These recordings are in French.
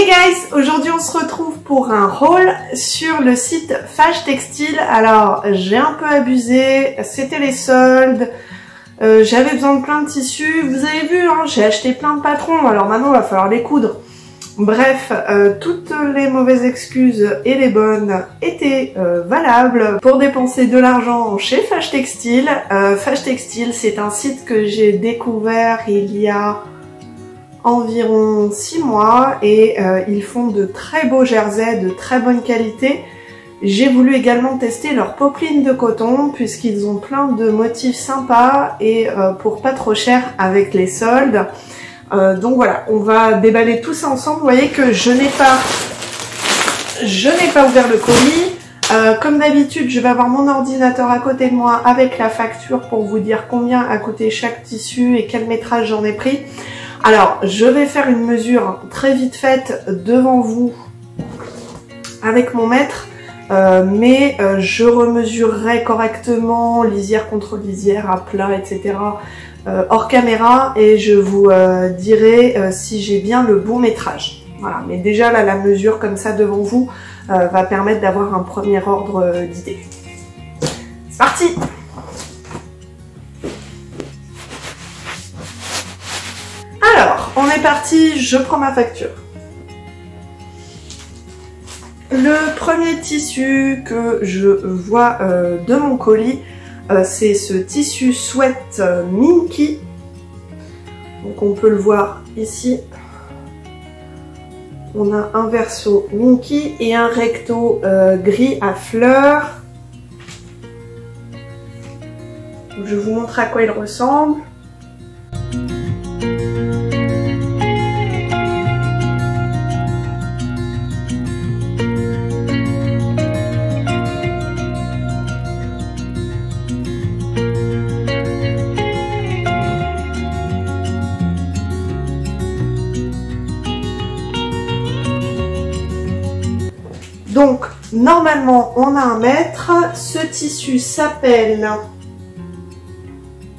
Hey guys, aujourd'hui on se retrouve pour un haul sur le site Fage Textile. Alors j'ai un peu abusé, c'était les soldes, j'avais besoin de plein de tissus, vous avez vu hein, j'ai acheté plein de patrons, alors maintenant il va falloir les coudre. Bref, toutes les mauvaises excuses et les bonnes étaient valables pour dépenser de l'argent chez Fage Textile. Fage Textile, c'est un site que j'ai découvert il y a environ 6 mois et ils font de très beaux jerseys de très bonne qualité. J'ai voulu également tester leurs popelines de coton puisqu'ils ont plein de motifs sympas et pour pas trop cher avec les soldes. Donc voilà, on va déballer tout ça ensemble. Vous voyez que je n'ai pas ouvert le colis. Comme d'habitude, je vais avoir mon ordinateur à côté de moi avec la facture pour vous dire combien a coûté chaque tissu et quel métrage j'en ai pris. Alors, je vais faire une mesure très vite faite devant vous avec mon mètre, mais je remesurerai correctement lisière contre lisière, à plat, etc. Hors caméra et je vous dirai si j'ai bien le bon métrage. Voilà, mais déjà là, la mesure comme ça devant vous va permettre d'avoir un premier ordre d'idée. C'est parti! Alors, on est parti, je prends ma facture. Le premier tissu que je vois de mon colis, c'est ce tissu sweat Minky. Donc on peut le voir ici. On a un verso Minky et un recto gris à fleurs. Donc, je vous montre à quoi il ressemble. Donc, normalement, on a un mètre. Ce tissu s'appelle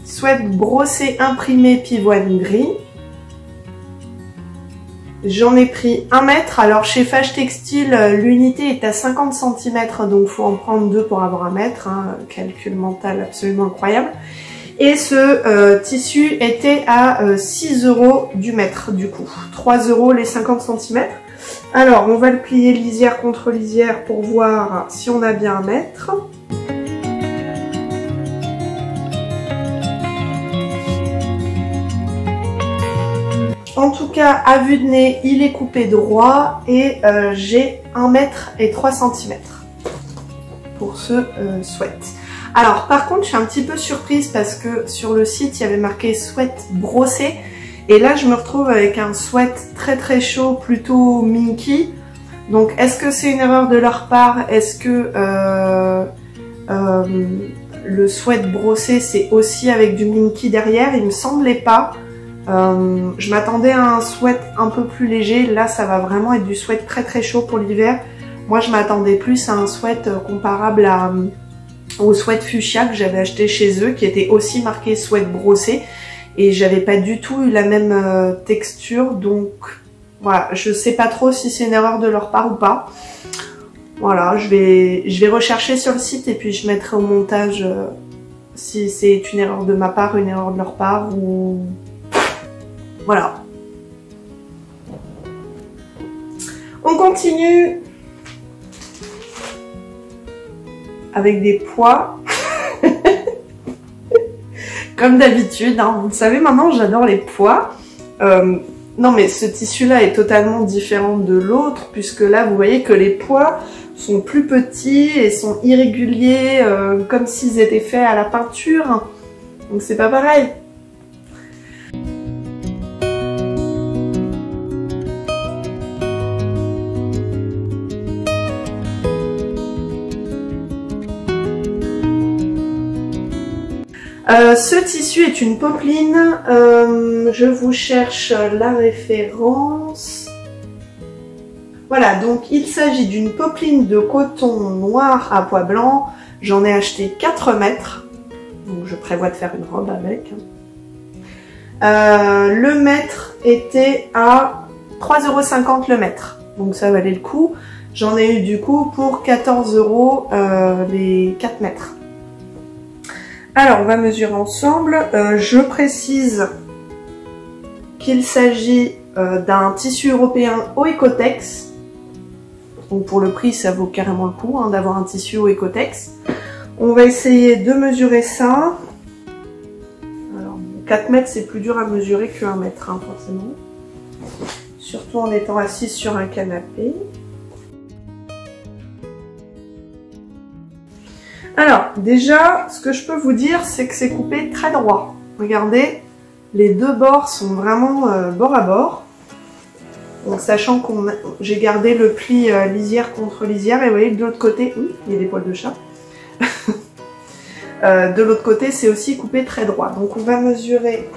Sweat brossé imprimé pivoine gris. J'en ai pris 1 mètre. Alors, chez Fage Textile, l'unité est à 50 cm, donc il faut en prendre 2 pour avoir 1 mètre. Hein, calcul mental absolument incroyable. Et ce tissu était à 6 € du mètre, du coup. 3 € les 50 cm. Alors, on va le plier lisière contre lisière pour voir si on a bien 1 mètre. En tout cas, à vue de nez, il est coupé droit et j'ai 1 mètre et 3 cm pour ce sweat. Alors, par contre, je suis un petit peu surprise parce que sur le site, il y avait marqué sweat brossé. Et là, je me retrouve avec un sweat très très chaud, plutôt Minky. Donc, est-ce que c'est une erreur de leur part? Est-ce que le sweat brossé, c'est aussi avec du Minky derrière? Il me semblait pas. Je m'attendais à un sweat un peu plus léger. Là, ça va vraiment être du sweat très très chaud pour l'hiver. Moi, je m'attendais plus à un sweat comparable au sweat fuchsia que j'avais acheté chez eux, qui était aussi marqué sweat brossé. Et j'avais pas du tout eu la même texture, donc voilà, je sais pas trop si c'est une erreur de leur part ou pas. Voilà, je vais rechercher sur le site et puis je mettrai au montage si c'est une erreur de ma part, une erreur de leur part ou... Voilà. On continue avec des poids. Comme d'habitude, hein, vous le savez maintenant, j'adore les poids. Non mais ce tissu-là est totalement différent de l'autre, puisque là, vous voyez que les poids sont plus petits et sont irréguliers, comme s'ils étaient faits à la peinture. Donc c'est pas pareil. Ce tissu est une popeline, je vous cherche la référence. Voilà, donc il s'agit d'une popeline de coton noir à pois blanc. J'en ai acheté 4 mètres, donc je prévois de faire une robe avec. Le mètre était à 3,50 € le mètre. Donc ça valait le coup. J'en ai eu du coup pour 14 € les 4 mètres. Alors on va mesurer ensemble. Je précise qu'il s'agit d'un tissu européen Oecotex. Donc pour le prix, ça vaut carrément le coup d'avoir un tissu Oecotex. On va essayer de mesurer ça. Alors 4 mètres, c'est plus dur à mesurer que 1 mètre, forcément. Surtout en étant assise sur un canapé. Alors, déjà, ce que je peux vous dire, c'est que c'est coupé très droit. Regardez, les deux bords sont vraiment bord à bord. Donc, sachant que j'ai gardé le pli lisière contre lisière, et vous voyez, de l'autre côté, oui, il y a des poils de chat. De l'autre côté, c'est aussi coupé très droit. Donc, on va mesurer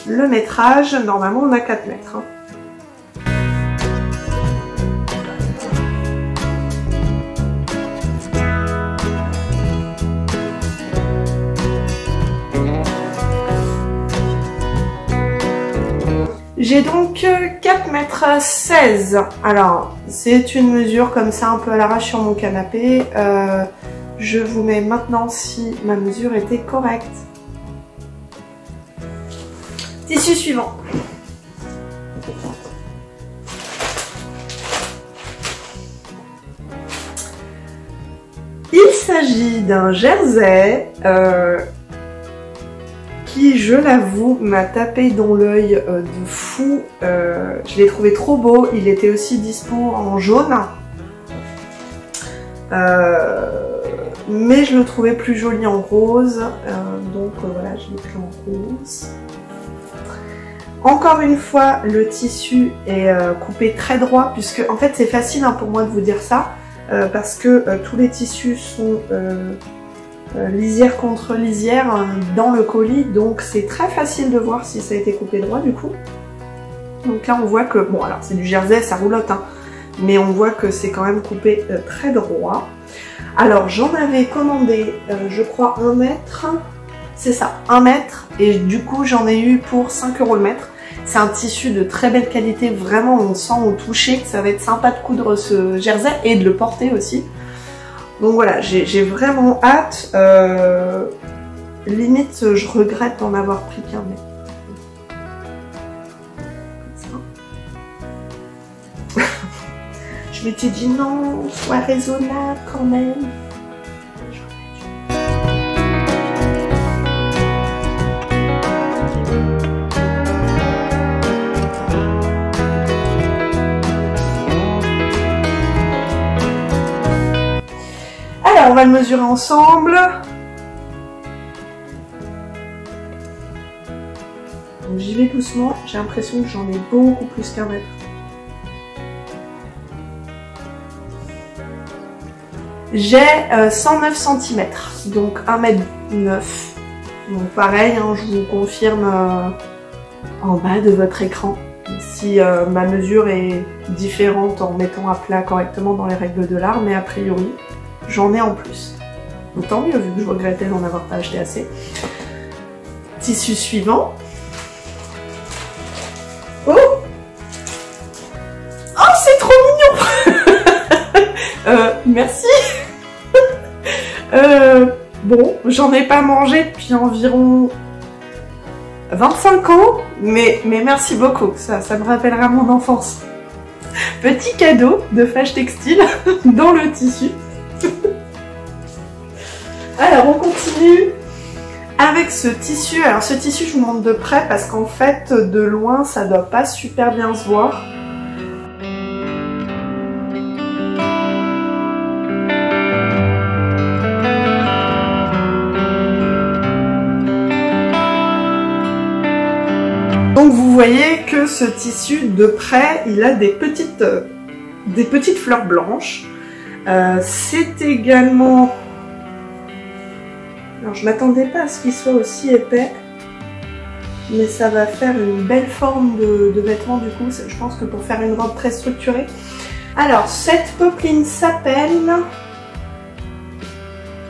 le métrage. Normalement, on a 4 mètres. J'ai donc 4,16 m. Alors, c'est une mesure comme ça, un peu à l'arrache sur mon canapé. Je vous mets maintenant si ma mesure était correcte. Tissu suivant. Il s'agit d'un jersey qui, je l'avoue, m'a tapé dans l'œil de fou. Je l'ai trouvé trop beau. Il était aussi dispo en jaune. Mais je le trouvais plus joli en rose. Donc voilà, je l'ai pris en rose. Encore une fois, le tissu est coupé très droit, puisque en fait c'est facile pour moi de vous dire ça, parce que tous les tissus sont lisière contre lisière dans le colis, donc c'est très facile de voir si ça a été coupé droit du coup. Donc là on voit que, bon alors c'est du jersey, ça roulotte, mais on voit que c'est quand même coupé très droit. Alors j'en avais commandé, je crois 1 mètre, c'est ça, 1 mètre, et du coup j'en ai eu pour 5 € le mètre. C'est un tissu de très belle qualité, vraiment on sent au toucher que ça va être sympa de coudre ce jersey et de le porter aussi. Donc voilà, j'ai vraiment hâte. Limite, je regrette d'en avoir pris qu'un mètre. Je m'étais dit non, sois raisonnable quand même. Alors, on va le mesurer ensemble. Donc j'y vais doucement, j'ai l'impression que j'en ai beaucoup plus qu'un mètre. J'ai 109 cm, donc 1,9 m. Donc pareil, je vous confirme en bas de votre écran si ma mesure est différente en mettant à plat correctement dans les règles de l'art, mais a priori j'en ai en plus. Donc tant mieux vu que je regrettais d'en avoir pas acheté assez. Tissu suivant. Oh, oh c'est trop mignon. Merci. Bon, j'en ai pas mangé depuis environ 25 ans, mais merci beaucoup, ça me rappellera mon enfance. Petit cadeau de Fâche Textile dans le tissu. Alors on continue avec ce tissu. Alors ce tissu je vous montre de près parce qu'en fait de loin ça doit pas super bien se voir. Donc vous voyez que ce tissu de près il a des petites fleurs blanches. C'est également... Alors je m'attendais pas à ce qu'il soit aussi épais, mais ça va faire une belle forme de vêtement du coup, je pense que pour faire une robe très structurée. Alors cette popeline s'appelle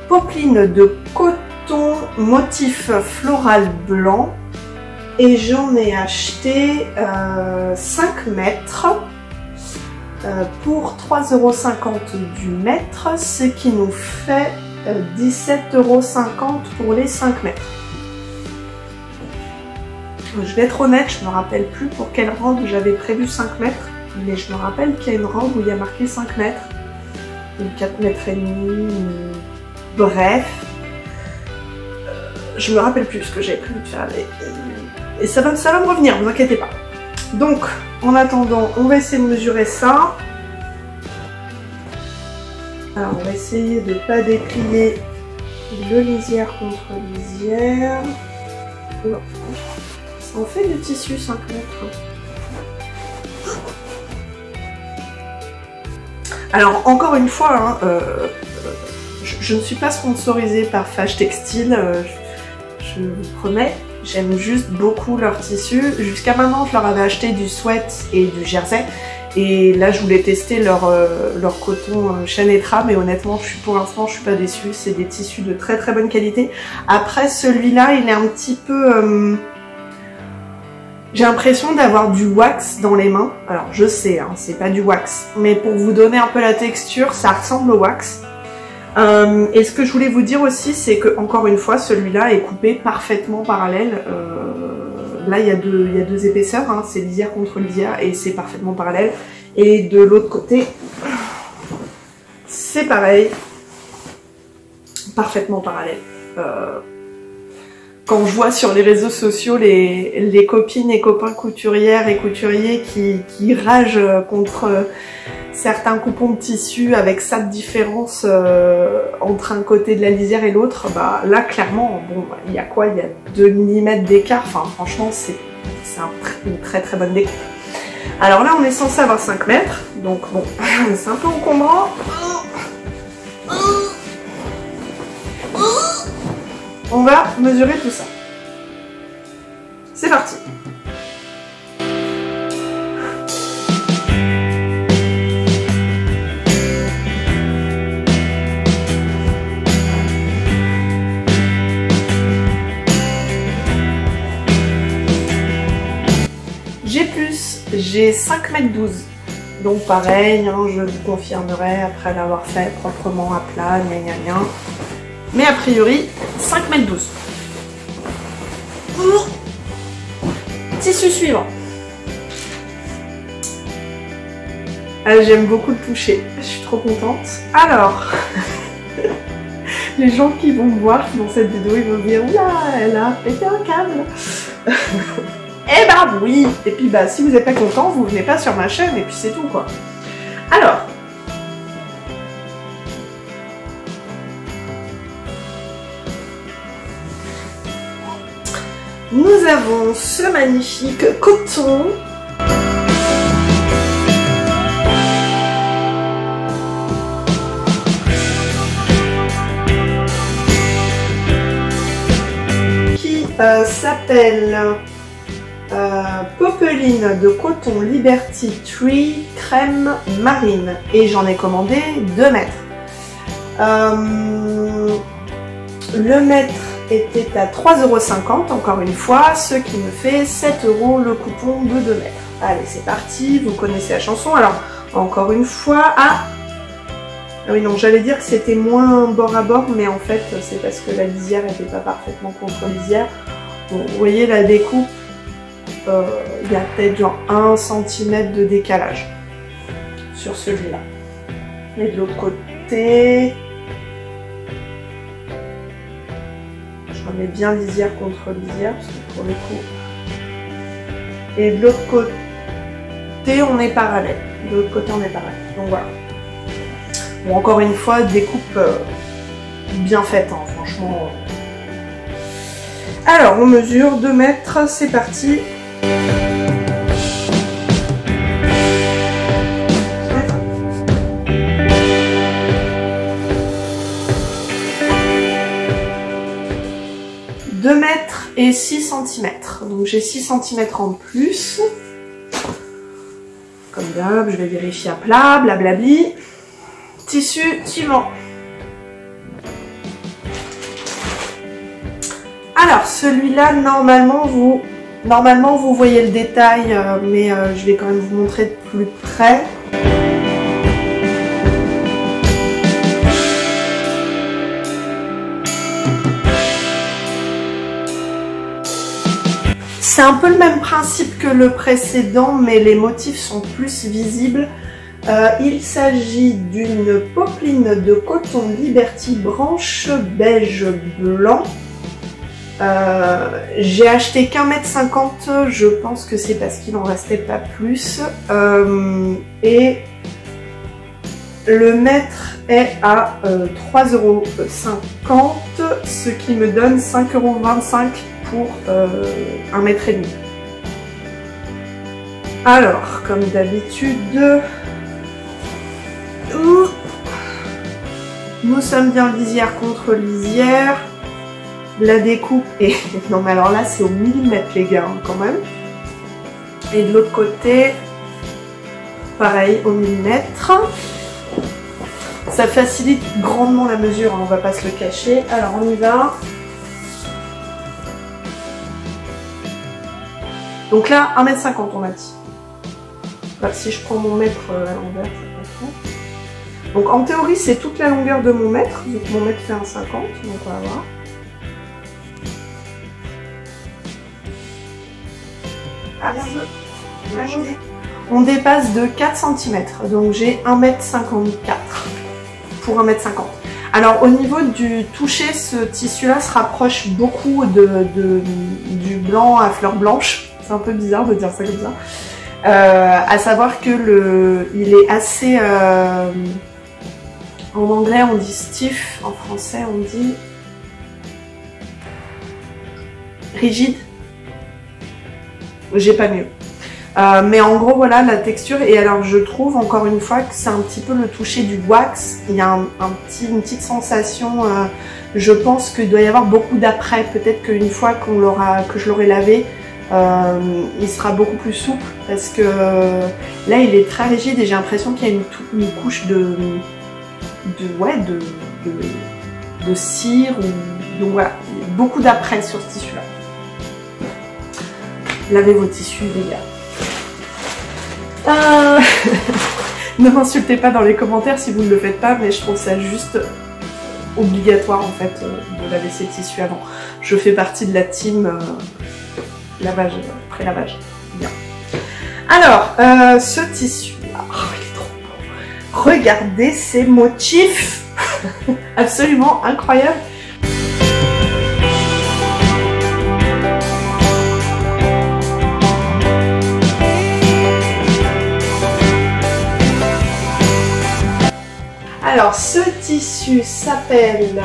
popeline de coton motif floral blanc. Et j'en ai acheté 5 mètres pour 3,50 € du mètre, ce qui nous fait 17,50 € pour les 5 mètres. Je vais être honnête, je me rappelle plus pour quelle robe j'avais prévu 5 mètres, mais je me rappelle qu'il y a une robe où il y a marqué 5 mètres, ou 4 mètres et demi, bref. Je me rappelle plus ce que j'avais prévu de faire, et ça va me revenir, ne vous inquiétez pas. Donc, en attendant, on va essayer de mesurer ça. Alors, on va essayer de ne pas déplier le lisière contre lisière. Non. Ça en fait du tissu 5 mètres. Alors, encore une fois, hein, je ne suis pas sponsorisée par Fage Textile, je vous promets. J'aime juste beaucoup leur tissu. Jusqu'à maintenant, je leur avais acheté du sweat et du jersey. Et là, je voulais tester leur coton Chanetra, mais honnêtement, pour l'instant, je suis pas déçue. C'est des tissus de très très bonne qualité. Après, celui-là, il est un petit peu... J'ai l'impression d'avoir du wax dans les mains. Alors, je sais, hein, c'est pas du wax. Mais pour vous donner un peu la texture, ça ressemble au wax. Et ce que je voulais vous dire aussi, c'est que, encore une fois, celui-là est coupé parfaitement parallèle. Là, il y a deux épaisseurs, hein, c'est lisière contre lisière, et c'est parfaitement parallèle. Et de l'autre côté, c'est pareil, parfaitement parallèle. Quand je vois sur les réseaux sociaux les copines et copains couturières et couturiers qui ragent contre certains coupons de tissu avec ça de différence entre un côté de la lisière et l'autre, bah là clairement, bon, il y a quoi? Il y a 2 mm d'écart, enfin franchement c'est une très très bonne découpe. Alors là on est censé avoir 5 mètres, donc bon, c'est un peu encombrant. On va mesurer tout ça. C'est parti. J'ai 5 mètres 12. Donc pareil, hein, je vous confirmerai après l'avoir fait proprement à plat, gna gna gna. Mais a priori, 5 mètres 12. Tissu suivant. Ah, j'aime beaucoup le toucher, je suis trop contente. Alors, les gens qui vont me voir dans cette vidéo, ils vont se dire « Oula, elle a pété un câble !» Eh bah oui. Et puis bah si vous n'êtes pas content, vous venez pas sur ma chaîne et puis c'est tout quoi. Alors. Nous avons ce magnifique coton. Qui s'appelle... Popeline de coton Liberty Tree crème marine et j'en ai commandé 2 mètres. Le mètre était à 3,50 € encore une fois, ce qui me fait 7 € le coupon de 2 mètres. Allez c'est parti, vous connaissez la chanson. Alors encore une fois, ah oui non, j'allais dire que c'était moins bord à bord, mais en fait c'est parce que la lisière n'était pas parfaitement contre lisière. Bon, vous voyez la découpe, il y a peut-être genre 1 cm de décalage sur celui-là. Et de l'autre côté, je remets bien lisière contre lisière parce que pour le coup. Et de l'autre côté, on est parallèle. De l'autre côté, on est parallèle. Donc voilà. Bon, encore une fois, découpe bien faite, hein, franchement. Alors, on mesure 2 mètres, c'est parti. Et 6 cm. Donc j'ai 6 cm en plus. Comme d'hab, je vais vérifier à plat, blablabli. Tissu suivant. Alors celui-là, normalement, vous Normalement vous voyez le détail, mais je vais quand même vous montrer de plus près. C'est un peu le même principe que le précédent, mais les motifs sont plus visibles. Il s'agit d'une popeline de coton Liberty branche beige blanc. J'ai acheté qu'1,50 m, je pense que c'est parce qu'il en restait pas plus. Et le mètre est à 3,50 €, ce qui me donne 5,25 € pour 1,5 m. Alors, comme d'habitude, nous sommes bien lisière contre lisière. La découpe est... Non mais alors là c'est au millimètre les gars, quand même. Et de l'autre côté, pareil au millimètre. Ça facilite grandement la mesure, hein, on va pas se le cacher. Alors on y va. Donc là, 1,50 m on a dit. Bah, si je prends mon mètre à l'envers, ça passe. Donc en théorie, c'est toute la longueur de mon mètre, vu que mon mètre fait 1,50 m, donc on va voir. Ah, on dépasse de 4 cm, donc j'ai 1,54 m pour 1,50 m. Alors au niveau du toucher, ce tissu-là se rapproche beaucoup du blanc à fleurs blanches. C'est un peu bizarre de dire ça comme ça. À savoir que il est assez... en anglais on dit stiff, en français on dit rigide. J'ai pas mieux. Mais en gros voilà la texture, et alors je trouve encore une fois que c'est un petit peu le toucher du wax. Il y a une petite sensation, je pense qu'il doit y avoir beaucoup d'après, peut-être qu'une fois que je l'aurai lavé, il sera beaucoup plus souple, parce que là il est très rigide et j'ai l'impression qu'il y a une couche de cire, donc voilà, beaucoup d'après sur ce tissu là. Lavez vos tissus les gars. Ne m'insultez pas dans les commentaires si vous ne le faites pas, mais je trouve ça juste obligatoire en fait de laver ces tissus avant. Je fais partie de la team lavage, pré-lavage. Bien. Alors, ce tissu là, oh, il est trop beau. Regardez ces motifs absolument incroyables. Alors, ce tissu s'appelle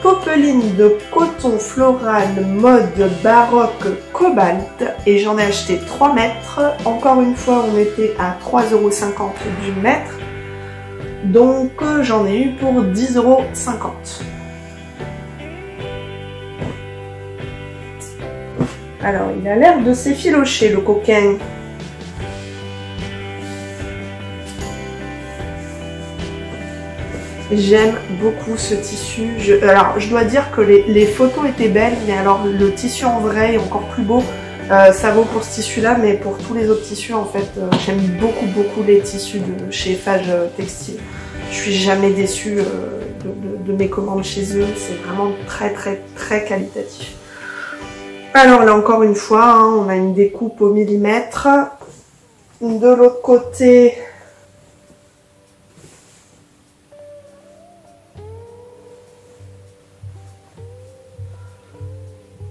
popeline de coton floral mode baroque cobalt et j'en ai acheté 3 mètres. Encore une fois, on était à 3,50 € du mètre. Donc, j'en ai eu pour 10,50 €. Alors, il a l'air de s'effilocher, le coquin. J'aime beaucoup ce tissu. Alors, je dois dire que les photos étaient belles, mais alors le tissu en vrai est encore plus beau. Ça vaut pour ce tissu-là, mais pour tous les autres tissus, en fait, j'aime beaucoup les tissus de chez Fage Textile. Je suis jamais déçue de mes commandes chez eux. C'est vraiment très qualitatif. Alors là, encore une fois, hein, on a une découpe au millimètre. De l'autre côté...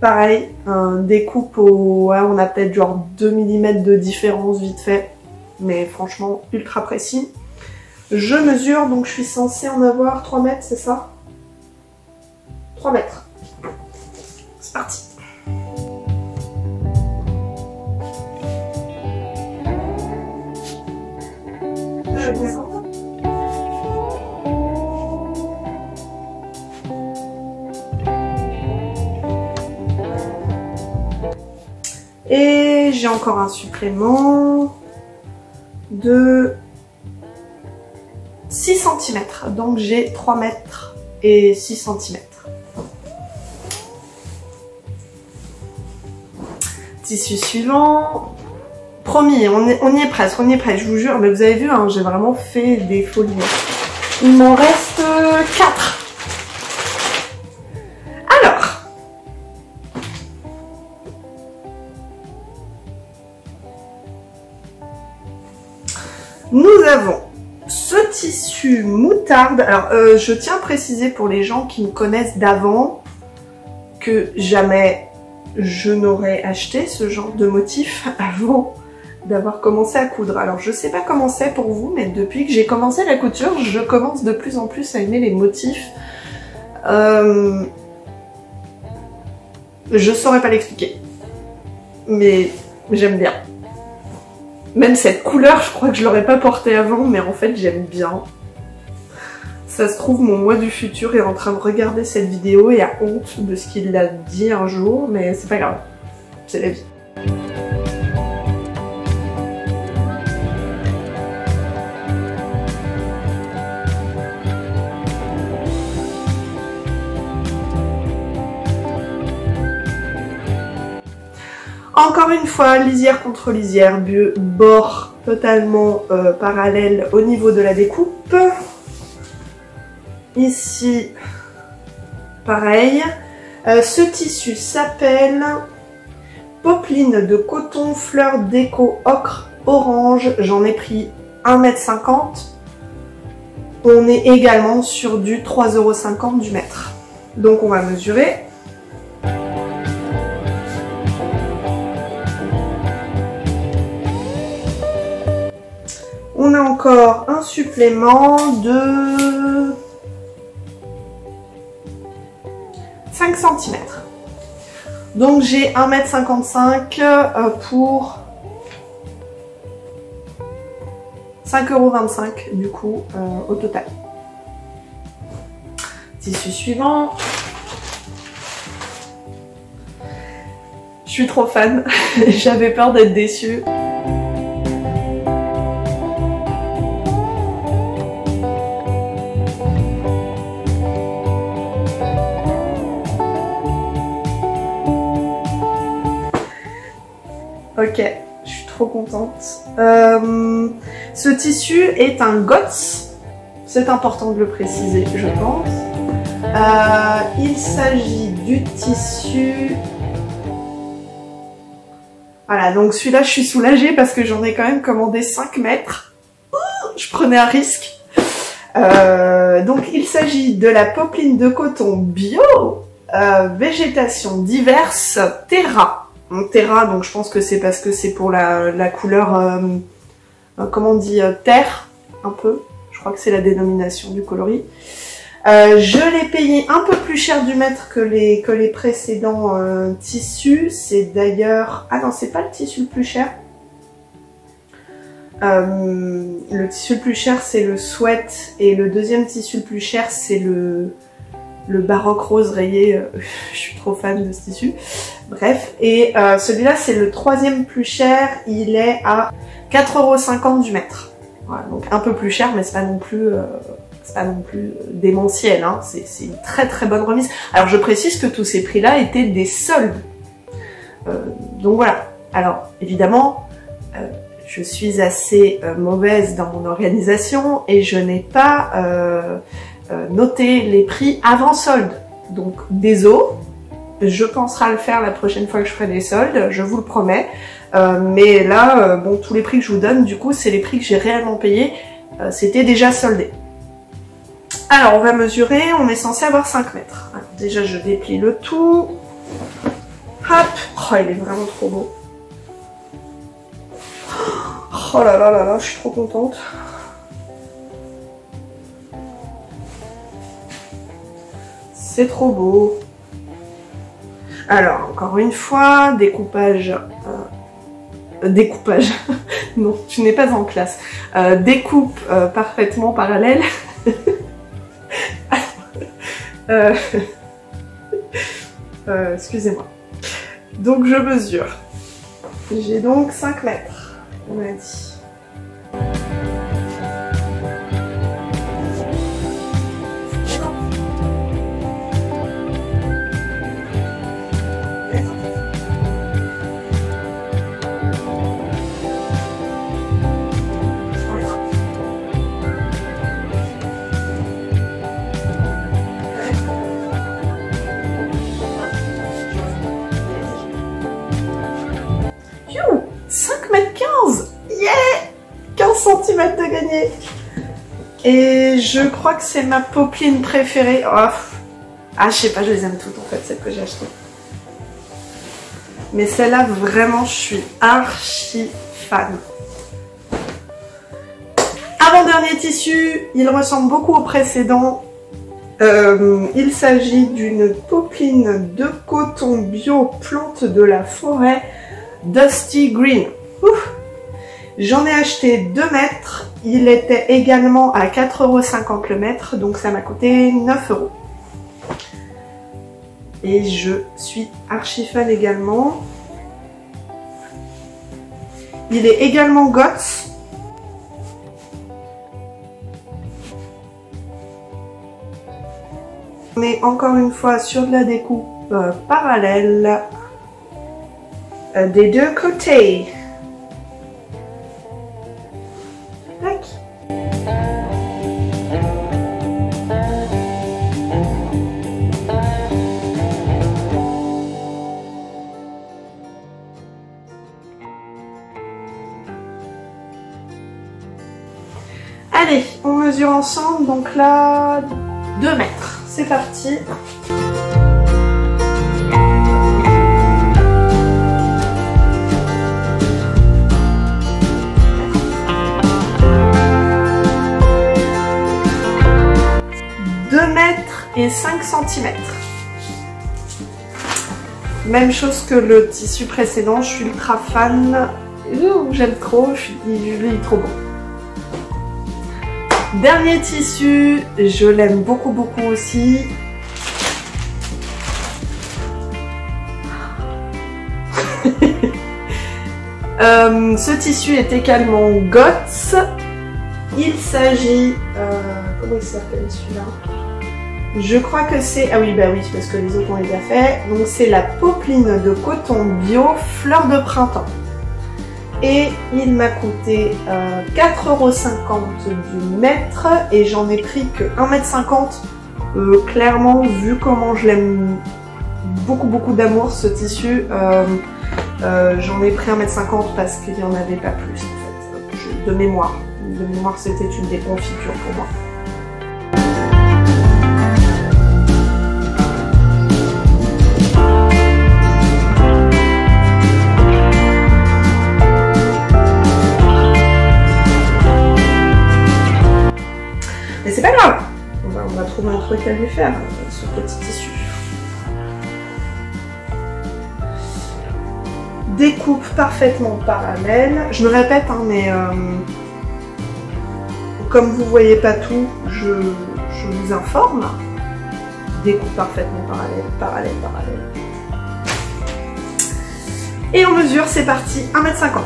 Pareil, découpe au... Ouais, on a peut-être genre 2 mm de différence vite fait. Mais franchement, ultra précis. Je mesure, donc je suis censée en avoir 3 mètres, c'est ça? 3 mètres. C'est parti. Je descends. Et j'ai encore un supplément de 6 cm. Donc j'ai 3 mètres et 6 cm. Tissu suivant. Promis, on y est presque, je vous jure. Mais vous avez vu, hein, j'ai vraiment fait des folies. Il m'en reste 4. Alors. Nous avons ce tissu moutarde. Alors, je tiens à préciser pour les gens qui me connaissent d'avant que jamais je n'aurais acheté ce genre de motif avant d'avoir commencé à coudre. Alors, je sais pas comment c'est pour vous, mais depuis que j'ai commencé la couture, je commence de plus en plus à aimer les motifs. Je saurais pas l'expliquer, mais j'aime bien. Même cette couleur, je crois que je l'aurais pas portée avant, mais en fait j'aime bien. Ça se trouve, mon moi du futur est en train de regarder cette vidéo et a honte de ce qu'il a dit un jour, mais c'est pas grave, c'est la vie. Encore une fois, lisière contre lisière, bord totalement parallèle au niveau de la découpe. Ici, pareil. Ce tissu s'appelle Popeline de coton fleur déco ocre orange. J'en ai pris 1,50 m. On est également sur du 3,50 € du mètre. Donc on va mesurer. On a encore un supplément de 5 cm. Donc j'ai 1,55 m pour 5,25 € du coup au total. Tissu suivant. Je suis trop fan, j'avais peur d'être déçue. Ok, je suis trop contente. Ce tissu est un GOTS, c'est important de le préciser, je pense. Il s'agit du tissu... Voilà, donc celui-là, je suis soulagée parce que j'en ai quand même commandé 5 mètres. Je prenais un risque. Donc, il s'agit de la popeline de coton bio, végétation diverse, Terra. Terra, donc je pense que c'est parce que c'est pour la couleur, comment on dit, terre, un peu. Je crois que c'est la dénomination du coloris. Je l'ai payé un peu plus cher du mètre que les précédents tissus. C'est d'ailleurs... Ah non, c'est pas le tissu le plus cher. Le tissu le plus cher, c'est le sweat. Et le deuxième tissu le plus cher, c'est le baroque rose rayé. Je suis trop fan de ce tissu. Bref, et celui-là, c'est le troisième plus cher. Il est à 4,50 € du mètre. Voilà, donc un peu plus cher, mais c'est pas non plus... c'est pas non plus démentiel, hein. C'est une très très bonne remise. Alors je précise que tous ces prix-là étaient des soldes. Donc voilà. Alors évidemment, je suis assez mauvaise dans mon organisation et je n'ai pas noté les prix avant solde. Donc désolé, je penserai à le faire la prochaine fois que je ferai des soldes, je vous le promets. Mais là, bon, tous les prix que je vous donne, du coup, c'est les prix que j'ai réellement payés. C'était déjà soldé. Alors, on va mesurer, on est censé avoir 5 mètres. Alors, déjà, je déplie le tout. Hop. Oh, il est vraiment trop beau. Oh là là là là, je suis trop contente. C'est trop beau. Alors, encore une fois, découpage... découpage. Non, tu n'es pas en classe. Découpe parfaitement parallèle. Excusez-moi. Donc je mesure. J'ai donc 5 mètres, on a dit. Et je crois que c'est ma popeline préférée. Oh. Ah, je sais pas, je les aime toutes en fait, celles que j'ai achetées. Mais celle-là, vraiment, je suis archi fan. Avant-dernier tissu, il ressemble beaucoup au précédent. Il s'agit d'une popeline de coton bio plante de la forêt Dusty Green. J'en ai acheté 2 mètres. Il était également à 4,50 € le mètre, donc ça m'a coûté 9 €. Et je suis archi fan également. Il est également GOTS. On est encore une fois sur de la découpe parallèle des deux côtés. Tac. Allez, on mesure ensemble, donc là, 2 mètres. C'est parti. Et 5 cm. Même chose que le tissu précédent, je suis ultra fan. J'aime trop, il est trop bon. Dernier tissu, je l'aime beaucoup aussi. Ce tissu est également GOTS. Il s'agit... comment il s'appelle celui-là? Je crois que c'est... Ah oui, bah oui, parce que les autres ont déjà fait. Donc c'est la popeline de coton bio fleur de printemps. Et il m'a coûté 4,50 € du mètre. Et j'en ai pris que 1,50 m. Clairement, vu comment je l'aime beaucoup d'amour ce tissu, j'en ai pris 1,50 m parce qu'il n'y en avait pas plus en fait. De mémoire. De mémoire, c'était une déconfiture pour moi. Mais c'est pas grave, on va trouver un truc à lui faire, ce petit tissu. Découpe parfaitement parallèle. Je me répète, hein, mais comme vous voyez pas tout, je vous informe. Découpe parfaitement parallèle. Et on mesure, c'est parti, 1,50 m.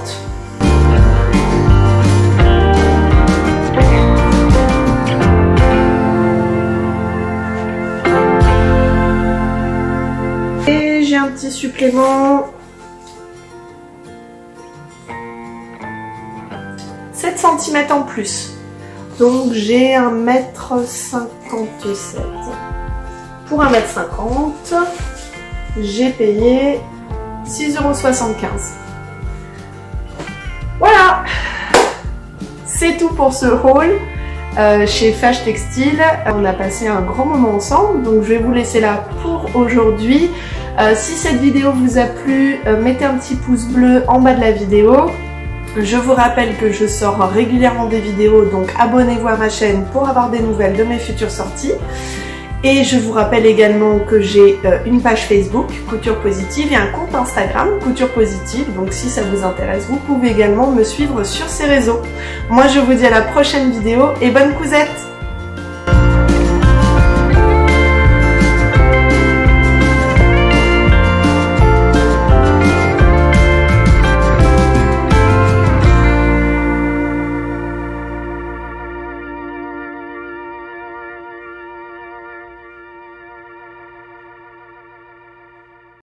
Et j'ai un petit supplément. 7 cm en plus. Donc j'ai 1,57 m. Pour 1,50 m, j'ai payé 6,75 €. Voilà, c'est tout pour ce haul chez Fâche Textile. On a passé un grand moment ensemble, donc je vais vous laisser là pour aujourd'hui. Si cette vidéo vous a plu, mettez un petit pouce bleu en bas de la vidéo. Je vous rappelle que je sors régulièrement des vidéos, donc abonnez-vous à ma chaîne pour avoir des nouvelles de mes futures sorties. Et je vous rappelle également que j'ai une page Facebook, Couture Positive, et un compte Instagram, Couture Positive. Donc si ça vous intéresse, vous pouvez également me suivre sur ces réseaux. Moi je vous dis à la prochaine vidéo et bonne cousette!